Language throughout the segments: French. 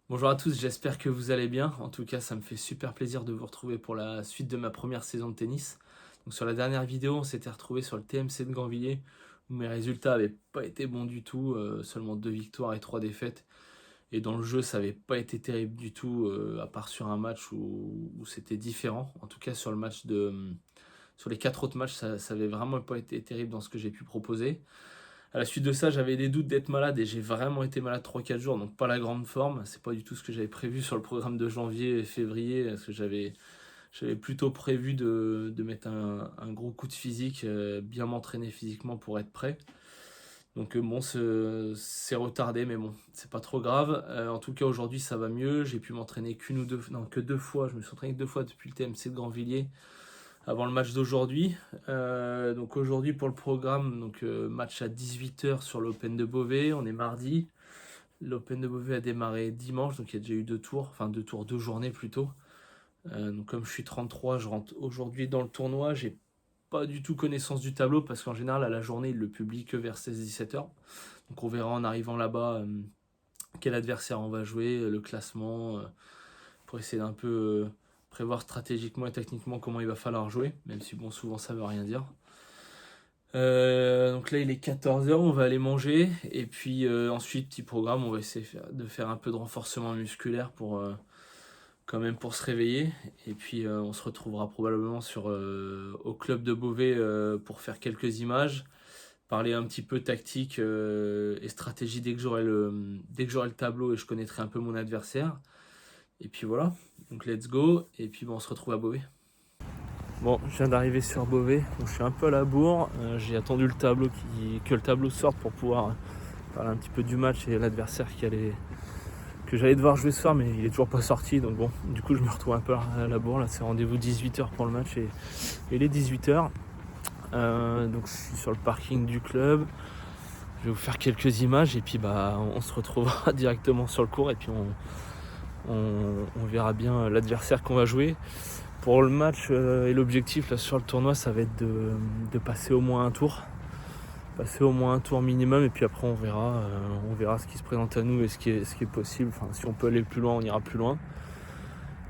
Bonjour à tous, j'espère que vous allez bien. En tout cas, ça me fait super plaisir de vous retrouver pour la suite de ma première saison de tennis. Donc sur la dernière vidéo, on s'était retrouvé sur le TMC de Grandvilliers où mes résultats n'avaient pas été bons du tout, seulement 2 victoires et 3 défaites. Et dans le jeu, ça n'avait pas été terrible du tout, à part sur un match où c'était différent. En tout cas, sur les 4 autres matchs, ça n'avait vraiment pas été terrible dans ce que j'ai pu proposer. À la suite de ça, j'avais des doutes d'être malade et j'ai vraiment été malade 3-4 jours, donc pas la grande forme. C'est pas du tout ce que j'avais prévu sur le programme de janvier et février, parce que j'avais plutôt prévu de mettre un gros coup de physique, bien m'entraîner physiquement pour être prêt. Donc bon, c'est retardé, mais bon, c'est pas trop grave. En tout cas, aujourd'hui, ça va mieux. J'ai pu m'entraîner que 2 fois. Je me suis entraîné que 2 fois depuis le TMC de Grandvilliers avant le match d'aujourd'hui. Donc aujourd'hui pour le programme, match à 18h sur l'Open de Beauvais, on est mardi. L'Open de Beauvais a démarré dimanche, donc il y a déjà eu 2 tours, enfin 2 tours, 2 journées plutôt. Donc comme je suis 33, je rentre aujourd'hui dans le tournoi. J'ai pas du tout connaissance du tableau parce qu'en général à la journée il le publie que vers 16-17h. Donc on verra en arrivant là-bas quel adversaire on va jouer, le classement, pour essayer d'un peu prévoir stratégiquement et techniquement comment il va falloir jouer, même si bon, souvent ça veut rien dire. Donc là il est 14h, on va aller manger et puis ensuite petit programme, on va essayer de faire un peu de renforcement musculaire pour quand même pour se réveiller et puis on se retrouvera probablement au club de Beauvais pour faire quelques images, parler un petit peu tactique et stratégie dès que j'aurai le tableau et je connaîtrai un peu mon adversaire. Et puis voilà, donc let's go, et puis on se retrouve à Beauvais. Bon, je viens d'arriver sur Beauvais, donc je suis un peu à la bourre, j'ai attendu que le tableau sorte pour pouvoir parler un petit peu du match et l'adversaire que j'allais devoir jouer ce soir, mais il est toujours pas sorti, donc bon, du coup je me retrouve un peu à la bourre, là c'est rendez-vous 18h pour le match et il est 18h, donc je suis sur le parking du club, je vais vous faire quelques images et puis on se retrouvera directement sur le court et puis on verra bien l'adversaire qu'on va jouer. Pour le match et l'objectif là, sur le tournoi, ça va être de passer au moins un tour. Passer au moins un tour minimum et puis après on verra ce qui se présente à nous et ce qui est possible. Enfin, si on peut aller plus loin, on ira plus loin.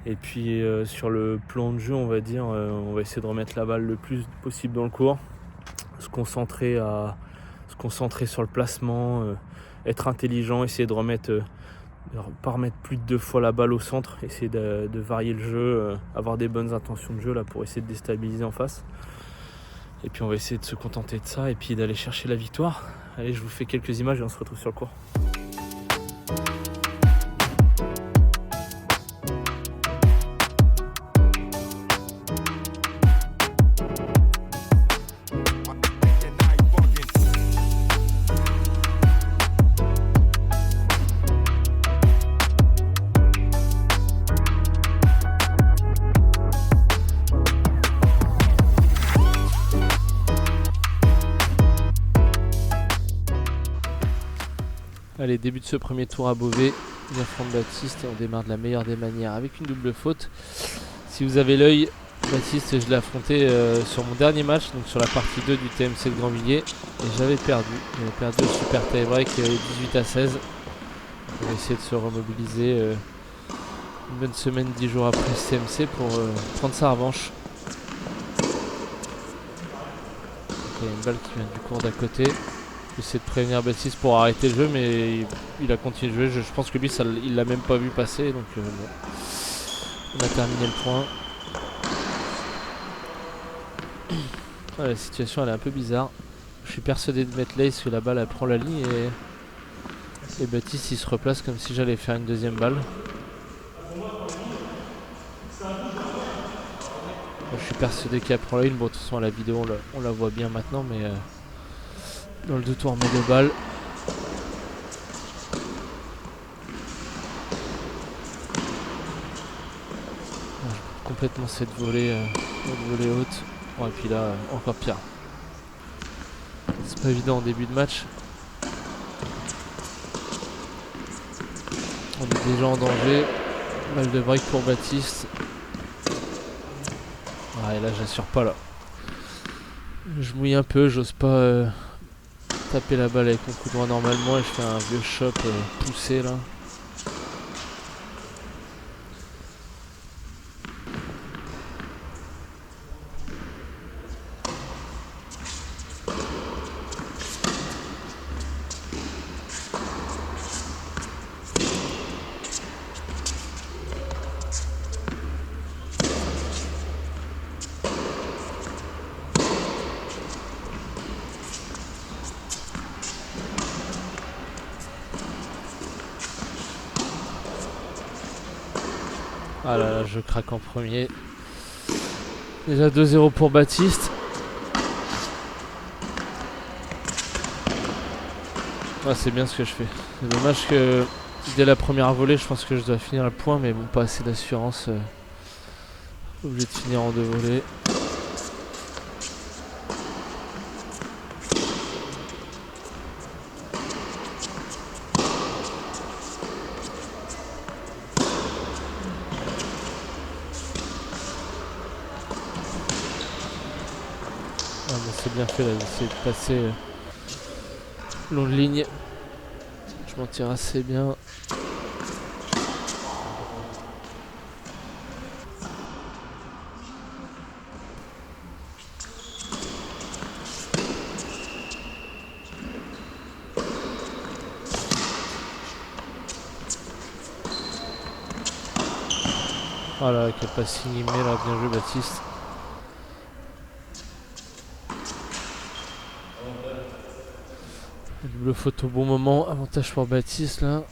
Et puis sur le plan de jeu, on va dire, on va essayer de remettre la balle le plus possible dans le court. Se concentrer sur le placement, être intelligent, essayer de pas remettre plus de 2 fois la balle au centre, essayer de varier le jeu, avoir des bonnes intentions de jeu là pour essayer de déstabiliser en face. Et puis on va essayer de se contenter de ça et puis d'aller chercher la victoire. Allez, je vous fais quelques images et on se retrouve sur le court. Allez, début de ce premier tour à Beauvais, j'affronte Baptiste et on démarre de la meilleure des manières avec une double faute. Si vous avez l'œil, Baptiste, je l'ai affronté sur mon dernier match, donc sur la partie 2 du TMC de Grandvilliers, et j'avais perdu. J'avais perdu au super tie-break 18-16. On va essayer de se remobiliser une bonne semaine, 10 jours après ce TMC pour prendre sa revanche. Il y a une balle qui vient du court d'à côté. J'essaie de prévenir Baptiste pour arrêter le jeu, mais il a continué de jouer. Je pense que lui, il l'a même pas vu passer. Donc bon. On a terminé le point. La situation elle est un peu bizarre. Je suis persuadé de mettre l'ace que la balle elle prend la ligne et Baptiste il se replace comme si j'allais faire une deuxième balle. Je suis persuadé qu'elle prend la ligne. Bon, de toute façon à la vidéo on la voit bien maintenant, mais dans le 2 tours on met 2 balles. Complètement cette volée haute. Bon, et puis là encore pire. C'est pas évident en début de match. On est déjà en danger. Balle de break pour Baptiste. Et là j'assure pas là. Je mouille un peu, j'ose pas taper la balle avec mon coup droit normalement et je fais un vieux chop poussé là. Ah là là, je craque en premier. Déjà 2-0 pour Baptiste. Ah, c'est bien ce que je fais. C'est dommage que dès la première volée, je pense que je dois finir le point, mais bon, pas assez d'assurance. Obligé de finir en 2 volées. Ah, mais c'est bien fait là, d'essayer de passer long de ligne. Je m'en tire assez bien. Oh là, quel passing il met là, bien joué Baptiste. Double faute au bon moment, avantage pour Baptiste là.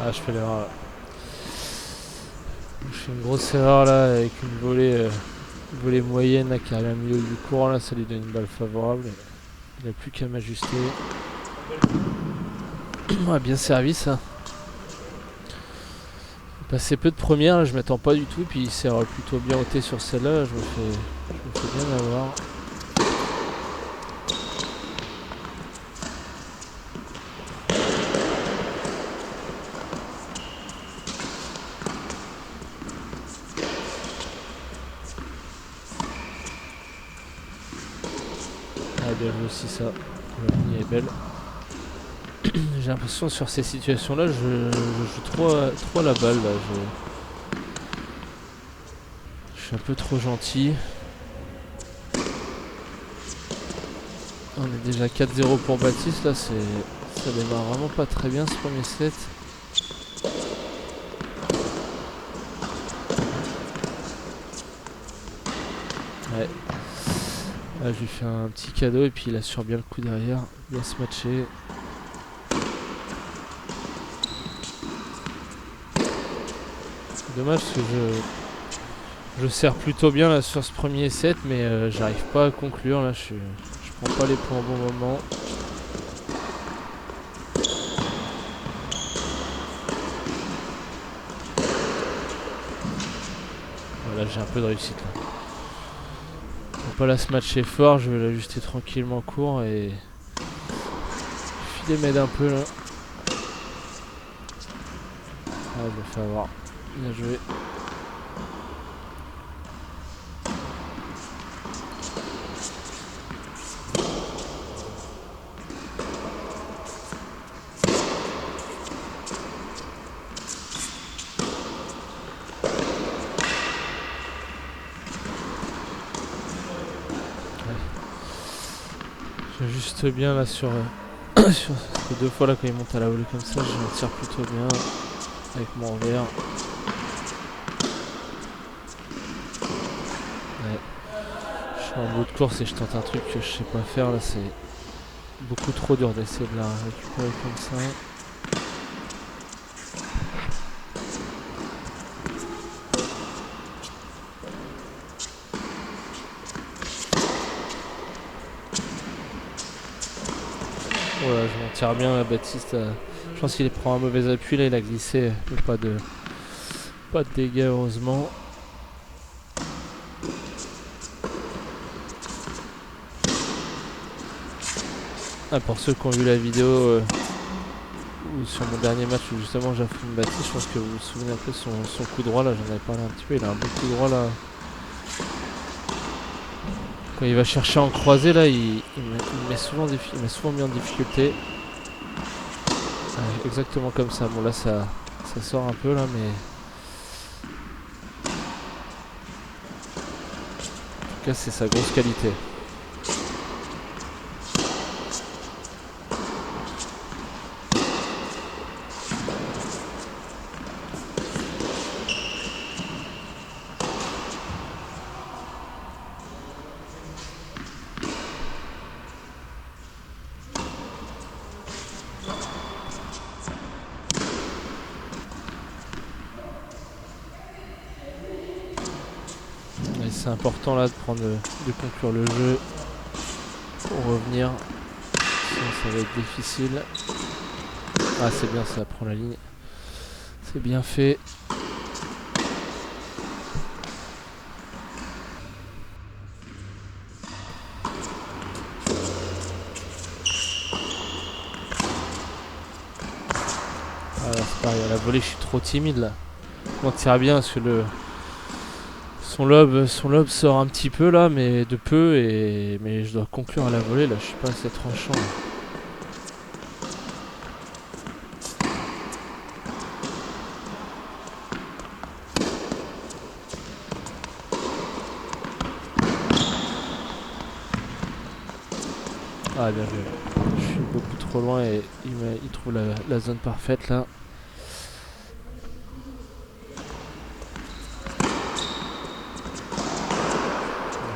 Ah, je fais l'erreur là. Je fais une grosse erreur là avec une volée moyenne là, qui arrive au milieu du courant là, ça lui donne une balle favorable. Il n'a plus qu'à m'ajuster. Ouais, bien servi ça. Passé peu de premières, là, je m'attends pas du tout, puis il s'est plutôt bien ôté sur celle-là, je me fais bien avoir. Ah, bien joué aussi ça, la ligne est belle. J'ai l'impression sur ces situations-là, je joue trop à la balle là. Je suis un peu trop gentil. On est déjà 4-0 pour Baptiste là, ça démarre vraiment pas très bien ce premier set. Ouais. Là, je lui fais un petit cadeau et puis il assure bien le coup derrière, bien se matcher. C'est dommage parce que je sers plutôt bien là sur ce premier set, mais j'arrive pas à conclure là, je prends pas les points au bon moment. Voilà, j'ai un peu de réussite là. Pour pas la se matcher fort, je vais l'ajuster tranquillement court et filer m'aide un peu là. Ah, je me fais avoir. Bien joué. J'ajuste bien là sur ces 2 fois là quand il monte à la volée comme ça, je me tire plutôt bien avec mon revers. Ouais. Je suis en bout de course et je tente un truc que je sais pas faire là, c'est beaucoup trop dur d'essayer de la récupérer comme ça. Voilà, je m'en tire bien là, Baptiste. Je pense qu'il prend un mauvais appui là, il a glissé, mais pas de dégâts heureusement. Ah, pour ceux qui ont vu la vidéo ou sur mon dernier match où justement j'affronte Baptiste, je pense que vous vous souvenez un peu son coup droit là, j'en avais parlé un petit peu, il a un bon coup droit là. Quand il va chercher en croisé là, il met souvent mis en difficulté. Exactement comme ça. Bon là ça sort un peu là, mais en tout cas c'est sa grosse qualité. c'est important là de conclure le jeu pour revenir. Sinon ça va être difficile. Ah c'est bien, ça prend la ligne. C'est bien fait. Ah là c'est pareil, à la volée je suis trop timide là. Je m'en tire bien parce que son lob sort un petit peu là, mais de peu, mais je dois conclure à la volée là, je suis pas assez tranchant. Là. Ah bien joué. Je suis beaucoup trop loin et il trouve la zone parfaite là.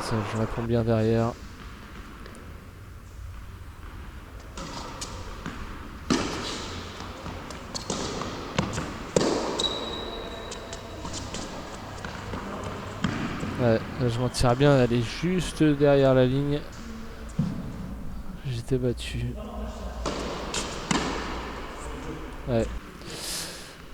Ça, je réponds bien derrière. Ouais, là, je m'en tire bien, elle est juste derrière la ligne. J'étais battu. Ouais.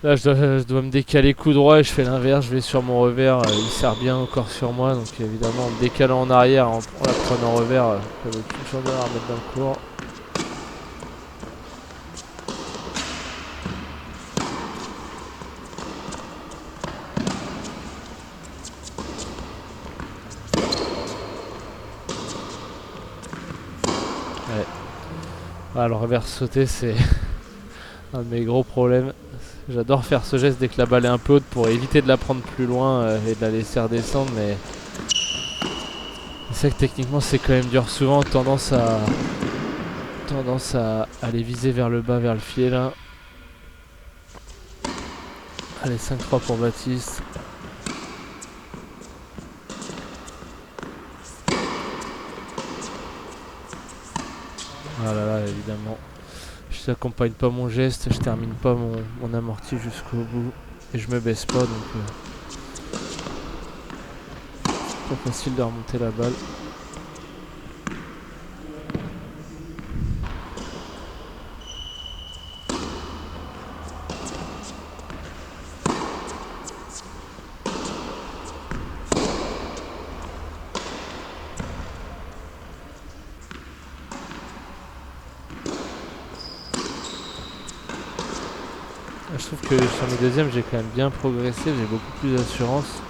Là je dois me décaler coup droit et je fais l'inverse, je vais sur mon revers, il sert bien encore sur moi, donc évidemment en me décalant en arrière, en la prenant en revers, j'avais plus de chance de la remettre dans le cours. Ouais. Ah, le revers sauté c'est un de mes gros problèmes. J'adore faire ce geste dès que la balle est un peu haute pour éviter de la prendre plus loin et de la laisser redescendre, mais c'est vrai que techniquement c'est quand même dur. Souvent tendance à aller viser vers le bas, vers le filet là. Allez, 5-3 pour Baptiste. Ah là là, évidemment. Je n'accompagne pas mon geste, je termine pas mon amorti jusqu'au bout. Et je me baisse pas, donc pas facile de remonter la balle. Je trouve que sur mes deuxièmes, j'ai quand même bien progressé, j'ai beaucoup plus d'assurance.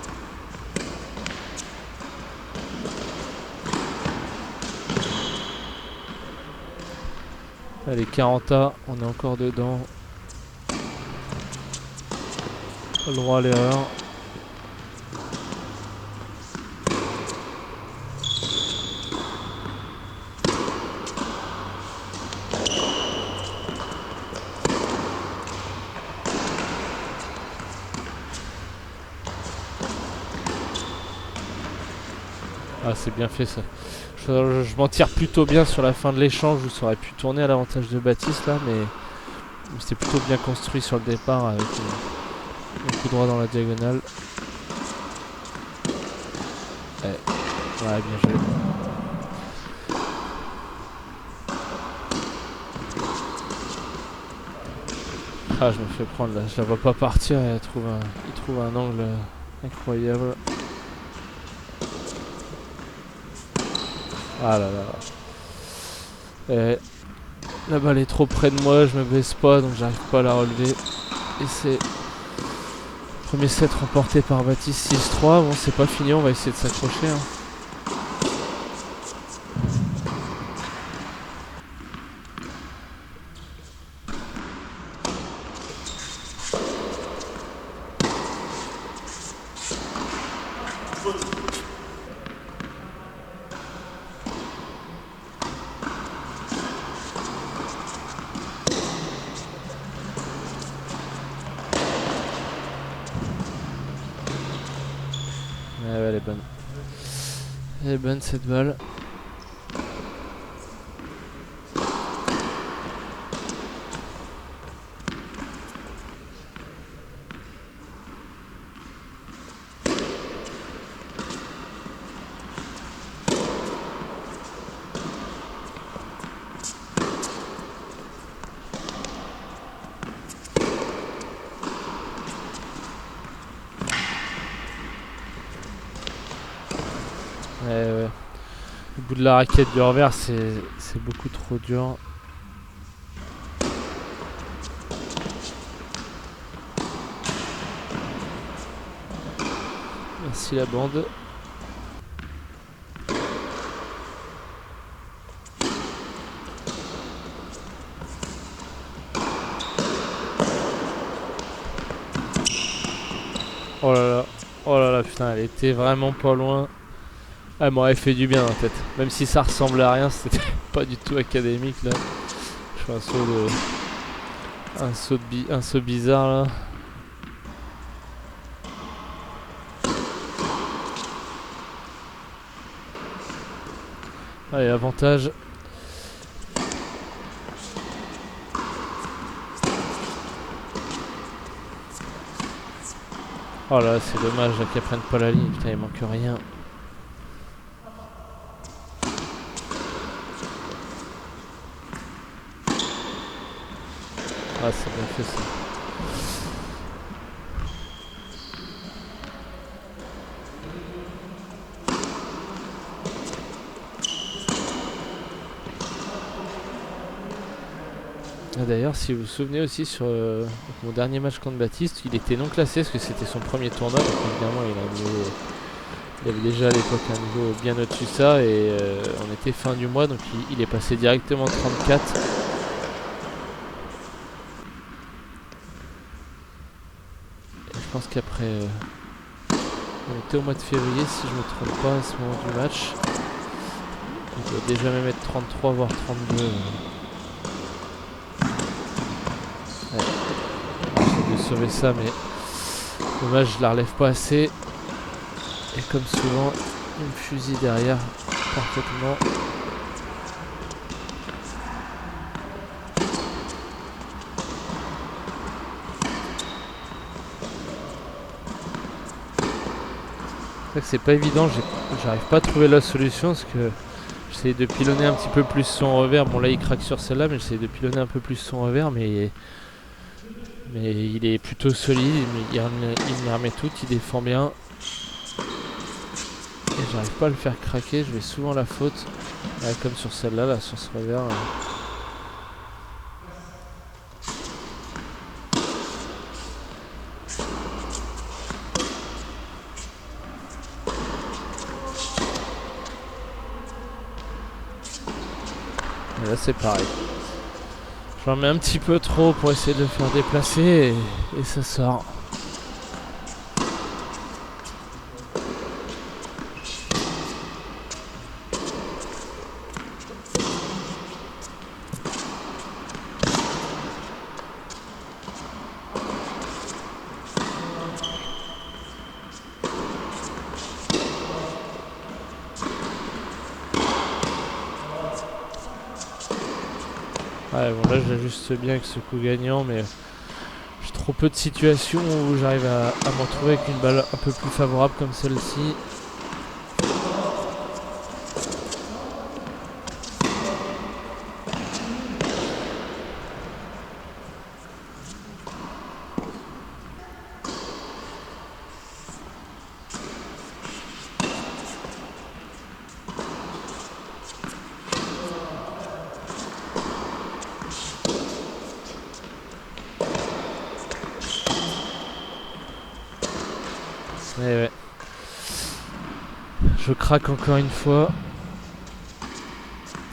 Allez, 40A, on est encore dedans. Pas le droit à l'erreur. Ah, c'est bien fait ça. Je m'en tire plutôt bien sur la fin de l'échange où ça aurait pu tourner à l'avantage de Baptiste là, mais c'était plutôt bien construit sur le départ avec un coup droit dans la diagonale. Ouais, bien joué. Ah, je me fais prendre là, je la vois pas partir et il trouve un angle incroyable. Ah là là. Et la balle est trop près de moi, je me baisse pas donc j'arrive pas à la relever. Et c'est premier set remporté par Baptiste 6-3. Bon, c'est pas fini, on va essayer de s'accrocher. Hein. Ouais, elle est bonne. Elle est bonne cette balle. Ouais. Le bout de la raquette du revers, c'est beaucoup trop dur. Merci la bande. Oh là là, putain, elle était vraiment pas loin. Elle m'aurait fait du bien en tête. Même si ça ressemblait à rien, c'était pas du tout académique là. Je fais un saut bizarre là. Allez, avantage. Oh là, c'est dommage qu'elle prenne pas la ligne. Putain, il manque rien. Ah, c'est bien fait ça. D'ailleurs, si vous vous souvenez aussi sur mon dernier match contre Baptiste, il était non classé parce que c'était son premier tournoi. Donc évidemment, il avait déjà à l'époque un niveau bien au-dessus de ça. Et on était fin du mois, donc il est passé directement 34. Et je pense qu'après, on était au mois de février, si je me trompe pas, à ce moment du match. Il doit déjà même être 33, voire 32. J'essaie de sauver ça, mais dommage, je la relève pas assez. Et comme souvent, il me fusille derrière parfaitement. C'est vrai que c'est pas évident, j'arrive pas à trouver la solution parce que j'essaie de pilonner un petit peu plus son revers. Bon là il craque sur celle-là, mais j'essaie de pilonner un peu plus son revers, mais il est plutôt solide, il me remet tout, il défend bien. Et j'arrive pas à le faire craquer, je vais souvent la faute. Ouais, comme sur celle-là, là, sur ce revers. Et là c'est pareil. J'en mets un petit peu trop pour essayer de le faire déplacer et ça sort. Ouais, bon là j'ajuste bien avec ce coup gagnant, mais j'ai trop peu de situations où j'arrive à m'en trouver avec une balle un peu plus favorable comme celle-ci. Ouais. Je craque encore une fois.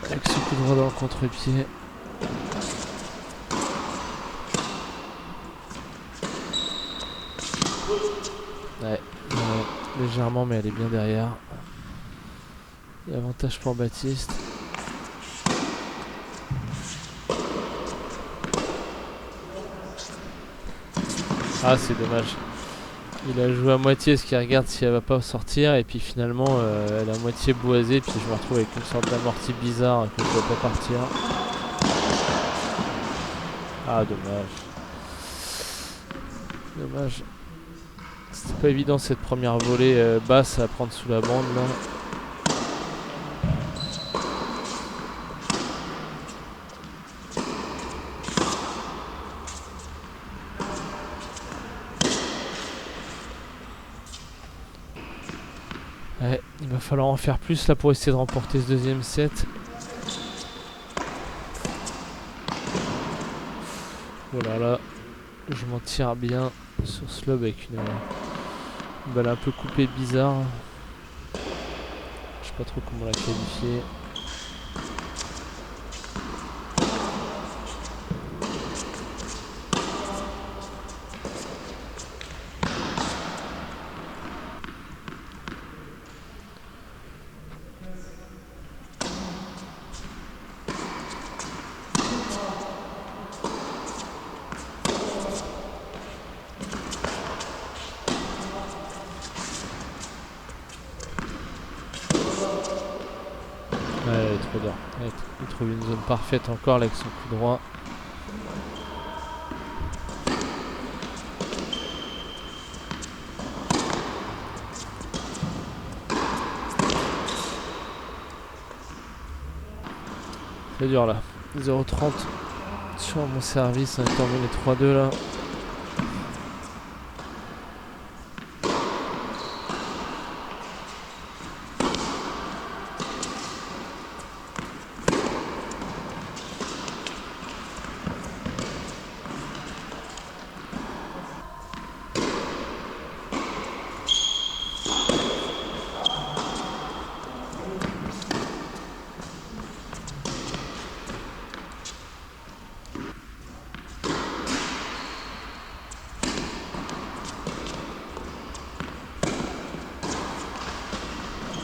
Avec ce coup droit dans le contre-pied. Ouais, légèrement, mais elle est bien derrière. Et avantage pour Baptiste. Ah, c'est dommage. Il a joué à moitié ce qu'il regarde si elle va pas sortir, et puis finalement elle est à moitié boisée, puis je me retrouve avec une sorte d'amorti bizarre que je dois pas partir. Ah, dommage. Dommage. C'était pas évident cette première volée basse à prendre sous la bande là. Ouais, il Il va falloir en faire plus là pour essayer de remporter ce deuxième set. Voilà, là, je m'en tire bien sur ce lob avec une balle un peu coupée bizarre. Je sais pas trop comment la qualifier. Ouais, elle est trop dure. Il trouve une zone parfaite encore là avec son coup droit. C'est dur là. 0,30 sur mon service. On est tombé les 3-2 là.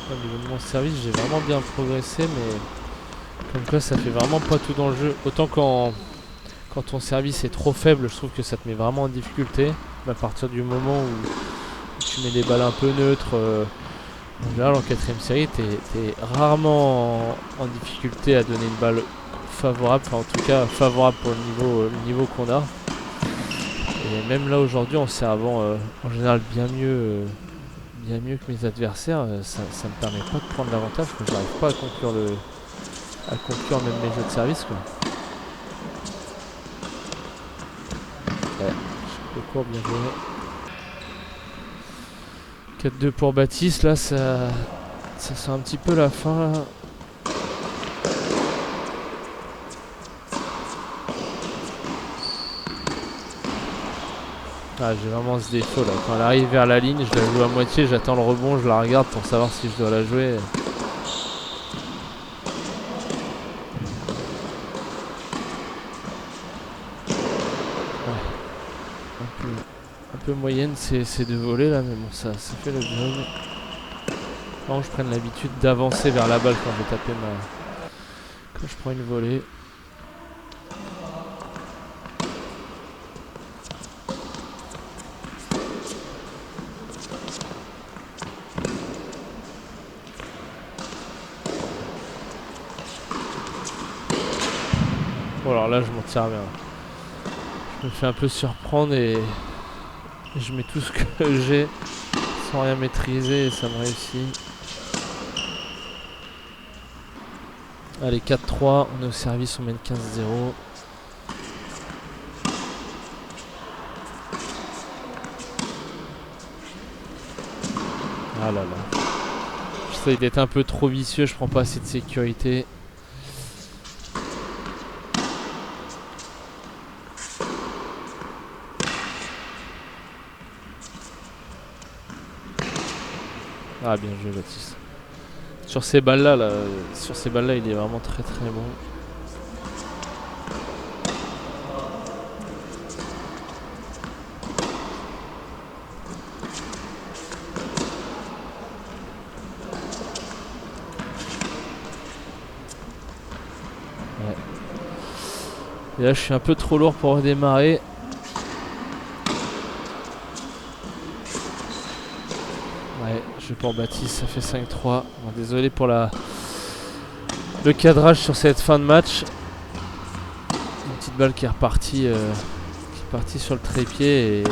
Au niveau de mon service, j'ai vraiment bien progressé, mais comme quoi ça fait vraiment pas tout dans le jeu. Autant quand ton service est trop faible, je trouve que ça te met vraiment en difficulté. Mais à partir du moment où tu mets des balles un peu neutres, en général en 4ème série, t'es rarement en difficulté à donner une balle favorable, enfin en tout cas favorable pour le niveau qu'on a. Et même là aujourd'hui en servant en général bien mieux que mes adversaires, ça me permet pas de prendre l'avantage, parce que j'arrive pas à conclure même mes jeux de service quoi. Ouais, je suis court, bien joué. 4-2 pour Baptiste, là ça sent un petit peu la fin là. Ah, j'ai vraiment ce défaut là, quand elle arrive vers la ligne, je la joue à moitié, j'attends le rebond, je la regarde pour savoir si je dois la jouer. Un peu moyenne ces deux volets là, mais bon ça fait le job. Quand je prenne l'habitude d'avancer vers la balle quand je vais taper quand je prends une volée. Bon alors là je m'en tire bien. Je me fais un peu surprendre et je mets tout ce que j'ai sans rien maîtriser et ça me réussit. Allez 4-3, on est au service, on mène 15-0. Ah là là. J'essaye d'être un peu trop vicieux, je prends pas assez de sécurité. Ah bien joué Baptiste. Sur ces balles là, il est vraiment très très bon. Ouais. Et là je suis un peu trop lourd pour redémarrer. Ouais, je vais pour Baptiste, ça fait 5-3. Bon, désolé pour le cadrage sur cette fin de match. Une petite balle qui est repartie sur le trépied et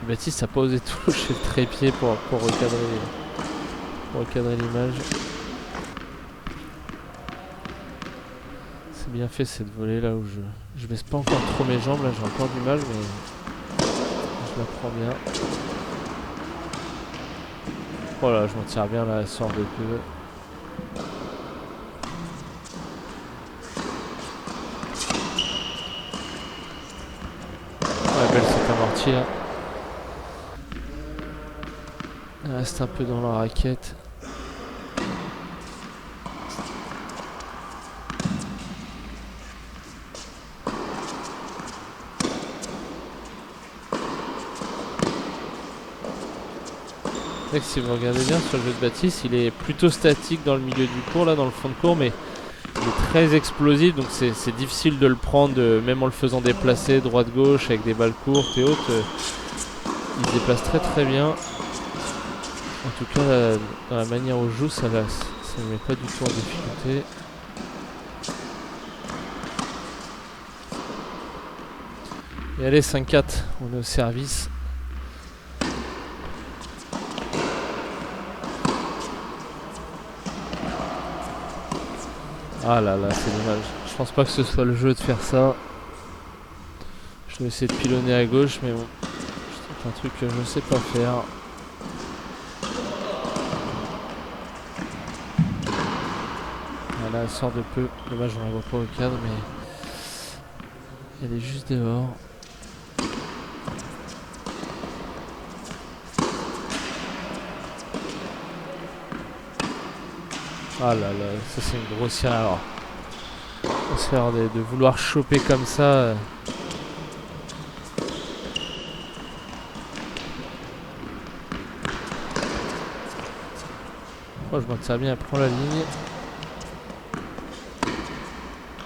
Baptiste n'a pas osé toucher le trépied pour recadrer l'image. C'est bien fait cette volée là où je baisse pas encore trop mes jambes, là j'ai encore du mal mais je la prends bien. Oh là, je m'en tire bien là, elle sort de peu. Ouais, belle cette amortie là. Elle reste un peu dans la raquette. Si vous regardez bien sur le jeu de Baptiste, il est plutôt statique dans le milieu du cours, là dans le fond de cours, mais il est très explosif, donc c'est difficile de le prendre, même en le faisant déplacer droite-gauche avec des balles courtes et autres. Il se déplace très très bien. En tout cas, dans la manière où je joue, ça ne me met pas du tout en difficulté. Et allez, 5-4, on est au service. Ah là là, c'est dommage. Je pense pas que ce soit le jeu de faire ça. Je vais essayer de pilonner à gauche, mais bon, c'est un truc que je sais pas faire. Voilà, elle sort de peu. Dommage, on la voit pas au cadre, mais elle est juste dehors. Ah là là, ça c'est une grossière erreur. Grosse erreur de vouloir choper comme ça. Oh, je monte ça bien, elle prend la ligne.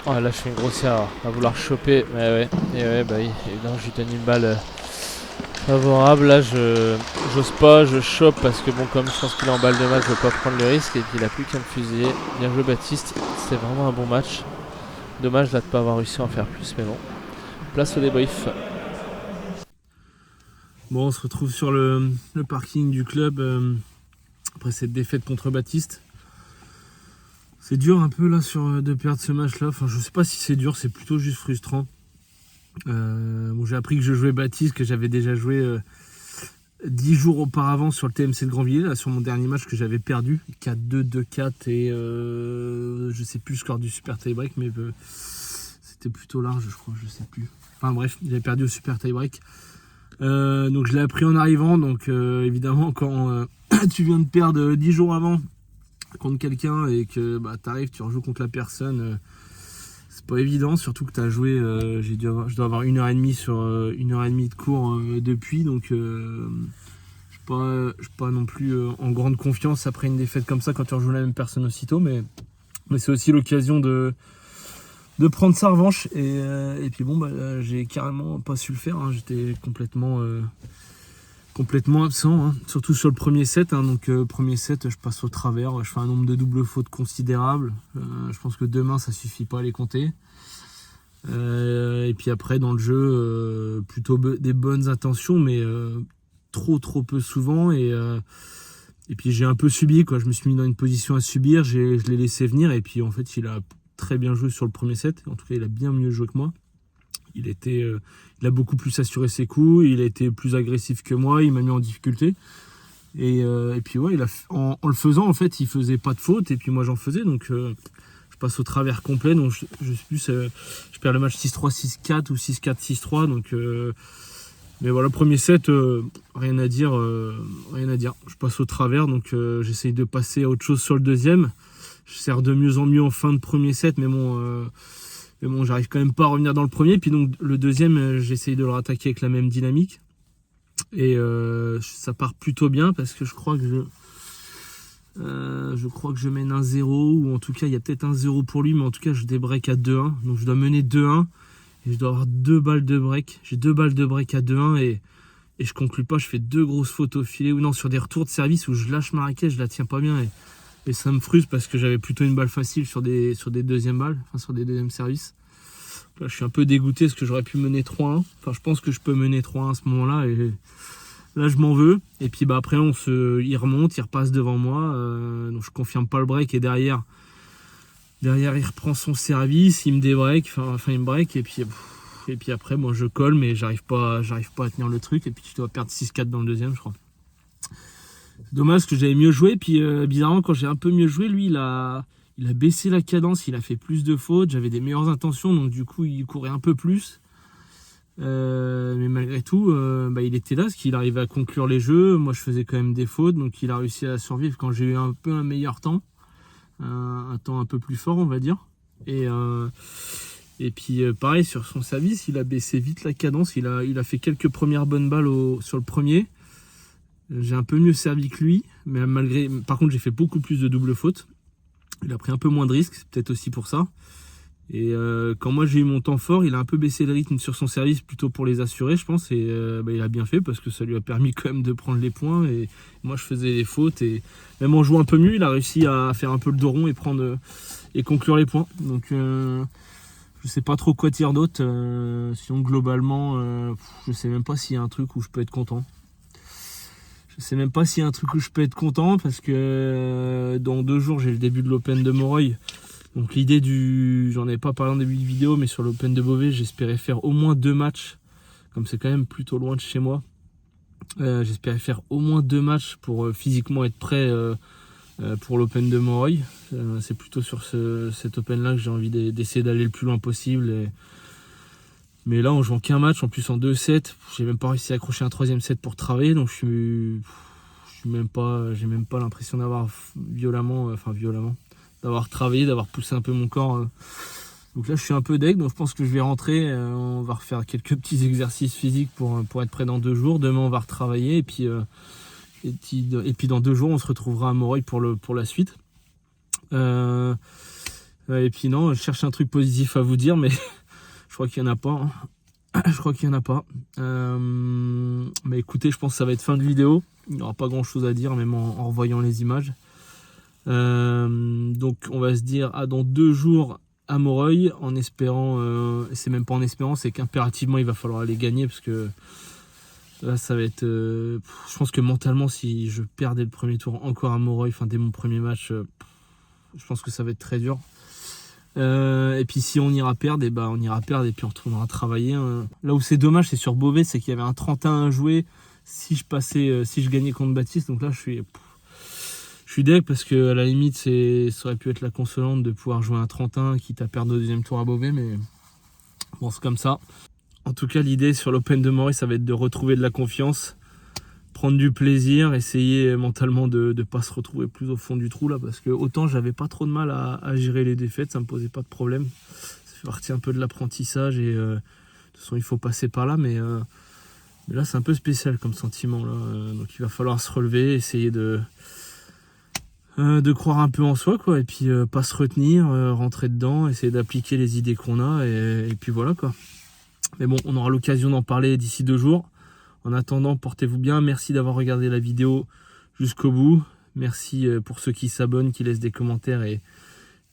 Oh là, je fais une grossière erreur à vouloir choper. Mais ouais, et ouais, bah oui, évidemment, je lui donne une balle favorable. Là, j'ose pas, je chope parce que bon, comme je pense qu'il est en balle de match, je veux pas prendre le risque. Et puis il a plus qu'à me fusiller. Bien joué, Baptiste. C'était vraiment un bon match. Dommage là de pas avoir réussi à en faire plus, mais bon. Place au débrief. Bon, on se retrouve sur le parking du club après cette défaite contre Baptiste. C'est dur un peu là de perdre ce match là. Enfin, je sais pas si c'est dur, c'est plutôt juste frustrant. Bon, j'ai appris que je jouais Baptiste, que j'avais déjà joué 10 jours auparavant sur le TMC de Grandvilliers, là, sur mon dernier match que j'avais perdu. 4-2, 2-4 et je sais plus le score du super tie-break, mais c'était plutôt large, je crois, je sais plus. Enfin bref, il a perdu au super tie-break. Donc je l'ai appris en arrivant, donc évidemment quand tu viens de perdre 10 jours avant contre quelqu'un et que bah, t'arrives, tu rejoues contre la personne, c'est pas évident, surtout que t'as joué, je dois avoir 1h30 sur 1h30 de cours depuis, donc je suis pas non plus en grande confiance après une défaite comme ça quand tu rejoues la même personne aussitôt, mais c'est aussi l'occasion de prendre sa revanche et puis bon bah, j'ai carrément pas su le faire, hein. J'étais complètement absent, hein. Surtout sur le premier set, hein. Donc premier set je passe au travers, je fais un nombre de doubles fautes considérable, je pense que demain ça suffit pas à les compter, et puis après dans le jeu plutôt des bonnes intentions mais trop peu souvent et puis j'ai un peu subi quoi, je me suis mis dans une position à subir, je l'ai laissé venir et puis en fait il a très bien joué sur le premier set, en tout cas il a bien mieux joué que moi. Il a beaucoup plus assuré ses coups, il a été plus agressif que moi, il m'a mis en difficulté. Et puis ouais, en le faisant, en fait, il faisait pas de faute, et puis moi j'en faisais, donc je passe au travers complet, donc je perds le match 6-3, 6-4 ou 6-4, 6-3, donc mais voilà, premier set, rien à dire. Je passe au travers, donc j'essaye de passer à autre chose sur le deuxième. Je sers de mieux en mieux en fin de premier set, mais bon, j'arrive quand même pas à revenir dans le premier. Puis donc le deuxième, j'essaye de le rattaquer avec la même dynamique. Et ça part plutôt bien parce que je crois que je mène 1-0, ou en tout cas il y a peut-être 1-0 pour lui, mais en tout cas je débreak à 2-1. Donc je dois mener 2-1 et je dois avoir 2 balles de break. J'ai 2 balles de break à 2-1 et je conclue pas. Je fais 2 grosses fautes au filet ou non sur des retours de service où je lâche ma raquette, je la tiens pas bien et ça me frustre parce que j'avais plutôt une balle facile sur des deuxièmes balles, enfin sur des deuxièmes services. Là, je suis un peu dégoûté parce que j'aurais pu mener 3-1. Enfin, je pense que je peux mener 3-1 à ce moment-là. Et là, je m'en veux. Et puis bah, après, il remonte, il repasse devant moi. Donc je confirme pas le break. Et derrière, il reprend son service, il me débreak. Enfin, il me break. Et puis après, moi, je colle, mais j'arrive pas à tenir le truc. Et puis tu dois perdre 6-4 dans le deuxième, je crois. C'est dommage que j'avais mieux joué. Puis bizarrement, quand j'ai un peu mieux joué, lui, il a baissé la cadence, il a fait plus de fautes. J'avais des meilleures intentions, donc du coup, il courait un peu plus. Mais malgré tout, il était là, parce qu'il arrivait à conclure les jeux. Moi, je faisais quand même des fautes, donc il a réussi à survivre quand j'ai eu un peu un meilleur temps. Un temps un peu plus fort, on va dire. Et puis pareil, sur son service, il a baissé vite la cadence. Il a fait quelques premières bonnes balles sur le premier. J'ai un peu mieux servi que lui, mais par contre, j'ai fait beaucoup plus de doubles fautes. Il a pris un peu moins de risques, c'est peut-être aussi pour ça. Et quand moi j'ai eu mon temps fort, il a un peu baissé le rythme sur son service plutôt pour les assurer, je pense. Et il a bien fait parce que ça lui a permis quand même de prendre les points. Et moi je faisais les fautes et même en jouant un peu mieux, il a réussi à faire un peu le dos rond et conclure les points. Donc je sais pas trop quoi dire d'autre. Sinon globalement, je sais même pas s'il y a un truc où je peux être content. Je sais même pas s'il y a un truc où je peux être content parce que dans 2 jours j'ai le début de l'Open de Moreuil. Donc l'idée j'en avais pas parlé en début de vidéo, mais sur l'Open de Beauvais, j'espérais faire au moins 2 matchs. Comme c'est quand même plutôt loin de chez moi, j'espérais faire au moins 2 matchs pour physiquement être prêt pour l'Open de Moreuil. C'est plutôt sur cet Open là que j'ai envie d'essayer d'aller le plus loin possible. Mais là, en jouant qu'un match, en plus en 2 sets, j'ai même pas réussi à accrocher un 3e set pour travailler, donc j'ai même pas l'impression d'avoir violemment, d'avoir travaillé, d'avoir poussé un peu mon corps. Donc là, je suis un peu deg, donc je pense que je vais rentrer. On va refaire quelques petits exercices physiques pour être prêt dans 2 jours. Demain, on va retravailler et puis dans 2 jours, on se retrouvera à Moreuil pour la suite. Et puis non, je cherche un truc positif à vous dire, mais je crois qu'il n'y en a pas. Je crois qu'il n'y en a pas. Mais écoutez, je pense que ça va être fin de vidéo. Il n'y aura pas grand chose à dire, même en revoyant les images. Donc on va se dire à dans 2 jours à Moreuil, en espérant, c'est même pas en espérant, c'est qu'impérativement il va falloir aller gagner parce que là ça va être, je pense que mentalement si je perdais le premier tour encore à Moreuil, dès mon premier match, je pense que ça va être très dur. Et puis si on ira perdre, on ira perdre et puis on retournera travailler. Là où c'est dommage, c'est sur Beauvais, c'est qu'il y avait un 31 à jouer si je gagnais contre Baptiste. Donc là je suis deg parce que à la limite ça aurait pu être la consolante de pouvoir jouer un 31 quitte à perdre au 2e tour à Beauvais, mais bon, c'est comme ça. En tout cas, l'idée sur l'Open de Moreuil, ça va être de retrouver de la confiance, prendre du plaisir, essayer mentalement de ne pas se retrouver plus au fond du trou là, parce que autant j'avais pas trop de mal à gérer les défaites, ça me posait pas de problème. Ça fait partie un peu de l'apprentissage et de toute façon il faut passer par là, mais là c'est un peu spécial comme sentiment là. Donc il va falloir se relever, essayer de croire un peu en soi quoi, et puis pas se retenir, rentrer dedans, essayer d'appliquer les idées qu'on a et puis voilà quoi. Mais bon, on aura l'occasion d'en parler d'ici 2 jours. En attendant, portez-vous bien. Merci d'avoir regardé la vidéo jusqu'au bout. Merci pour ceux qui s'abonnent, qui laissent des commentaires et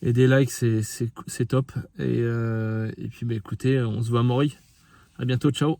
des likes, c'est top. Et puis écoutez, on se voit à Moreuil. À bientôt, ciao.